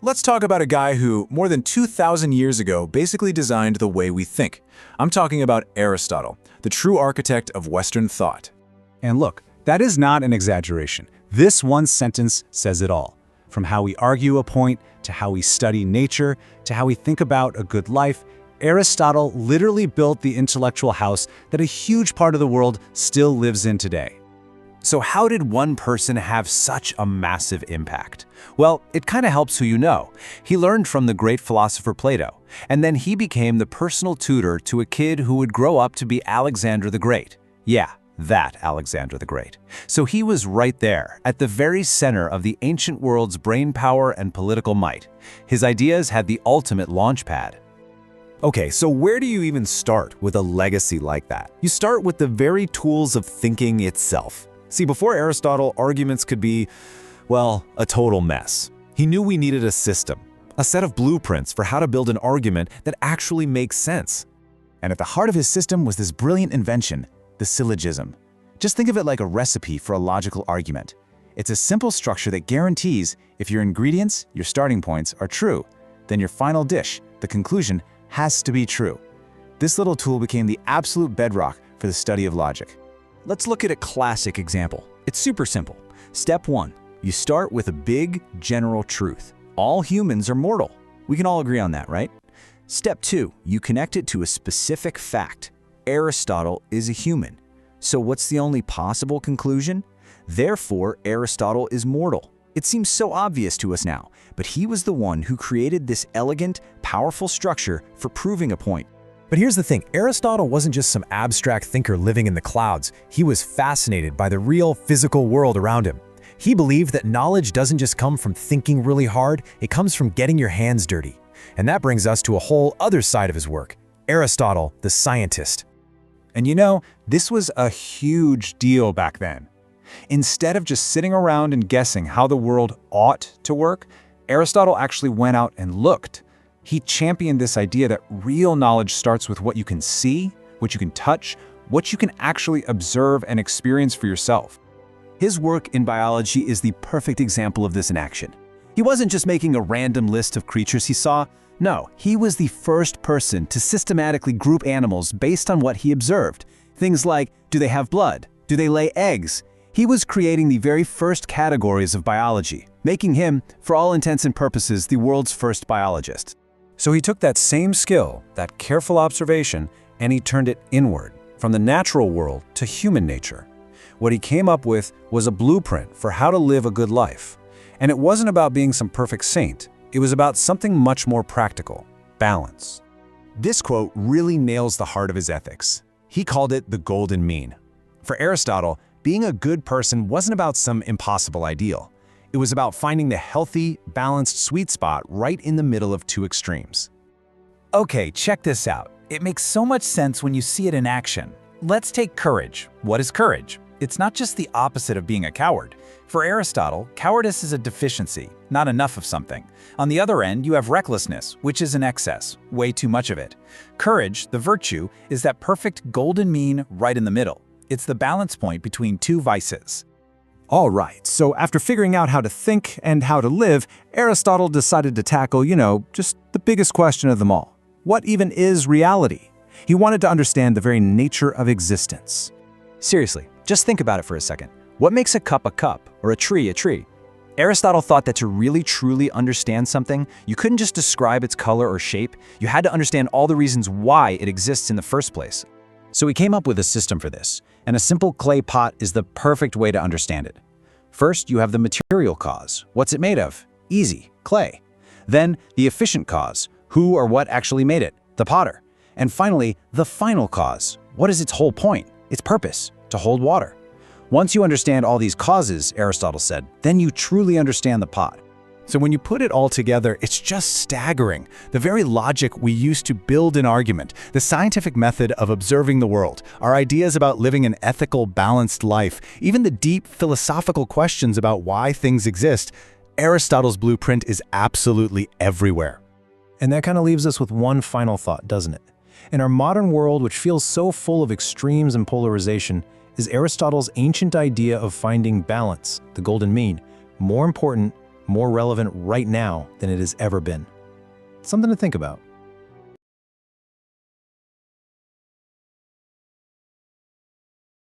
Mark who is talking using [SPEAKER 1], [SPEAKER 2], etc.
[SPEAKER 1] Let's talk about a guy who, more than 2,000 years ago, basically designed the way we think. I'm talking about Aristotle, the true architect of Western thought.
[SPEAKER 2] And look, that is not an exaggeration. This one sentence says it all. From how we argue a point, to how we study nature, to how we think about a good life, Aristotle literally built the intellectual house that a huge part of the world still lives in today.
[SPEAKER 3] So how did one person have such a massive impact? Well, it kind of helps who you know. He learned from the great philosopher Plato, and then he became the personal tutor to a kid who would grow up to be Alexander the Great. Yeah, that Alexander the Great. So he was right there, at the very center of the ancient world's brain power and political might. His ideas had the ultimate launch pad.
[SPEAKER 4] Okay, so where do you even start with a legacy like that? You start with the very tools of thinking itself. See, before Aristotle, arguments could be, well, a total mess. He knew we needed a system, a set of blueprints for how to build an argument that actually makes sense.
[SPEAKER 5] And at the heart of his system was this brilliant invention, the syllogism. Just think of it like a recipe for a logical argument. It's a simple structure that guarantees if your ingredients, your starting points, are true, then your final dish, the conclusion, has to be true. This little tool became the absolute bedrock for the study of logic.
[SPEAKER 6] Let's look at a classic example. It's super simple. Step 1. You start with a big, general truth. All humans are mortal. We can all agree on that, right? Step 2. You connect it to a specific fact. Aristotle is a human. So what's the only possible conclusion? Therefore, Aristotle is mortal. It seems so obvious to us now, but he was the one who created this elegant, powerful structure for proving a point.
[SPEAKER 7] But here's the thing, Aristotle wasn't just some abstract thinker living in the clouds. He was fascinated by the real physical world around him. He believed that knowledge doesn't just come from thinking really hard, it comes from getting your hands dirty. And that brings us to a whole other side of his work, Aristotle, the scientist.
[SPEAKER 2] And you know, this was a huge deal back then. Instead of just sitting around and guessing how the world ought to work, Aristotle actually went out and looked. He championed this idea that real knowledge starts with what you can see, what you can touch, what you can actually observe and experience for yourself.
[SPEAKER 3] His work in biology is the perfect example of this in action. He wasn't just making a random list of creatures he saw. No, he was the first person to systematically group animals based on what he observed. Things like, do they have blood? Do they lay eggs? He was creating the very first categories of biology, making him, for all intents and purposes, the world's first biologist.
[SPEAKER 7] So he took that same skill, that careful observation, and he turned it inward, from the natural world to human nature. What he came up with was a blueprint for how to live a good life. And it wasn't about being some perfect saint. It was about something much more practical, balance.
[SPEAKER 4] This quote really nails the heart of his ethics. He called it the golden mean. For Aristotle, being a good person wasn't about some impossible ideal. It was about finding the healthy, balanced sweet spot right in the middle of two extremes.
[SPEAKER 8] Okay, check this out. It makes so much sense when you see it in action. Let's take courage. What is courage? It's not just the opposite of being a coward. For Aristotle, cowardice is a deficiency, not enough of something. On the other end, you have recklessness, which is an excess, way too much of it. Courage, the virtue, is that perfect golden mean right in the middle. It's the balance point between two vices.
[SPEAKER 7] All right, so after figuring out how to think and how to live, Aristotle decided to tackle, just the biggest question of them all. What even is reality? He wanted to understand the very nature of existence.
[SPEAKER 6] Seriously, just think about it for a second. What makes a cup, or a tree a tree? Aristotle thought that to really truly understand something, you couldn't just describe its color or shape, you had to understand all the reasons why it exists in the first place.
[SPEAKER 8] So he came up with a system for this, and a simple clay pot is the perfect way to understand it. First, you have the material cause. What's it made of? Easy, clay. Then, the efficient cause. Who or what actually made it? The potter. And finally, the final cause. What is its whole point? Its purpose? To hold water. Once you understand all these causes, Aristotle said, then you truly understand the pot.
[SPEAKER 7] So when you put it all together, it's just staggering. The very logic we use to build an argument, the scientific method of observing the world, our ideas about living an ethical, balanced life, even the deep philosophical questions about why things exist, Aristotle's blueprint is absolutely everywhere.
[SPEAKER 9] And that kind of leaves us with one final thought, doesn't it? In our modern world, which feels so full of extremes and polarization, is Aristotle's ancient idea of finding balance, the golden mean, more important more relevant right now than it has ever been. Something to think about.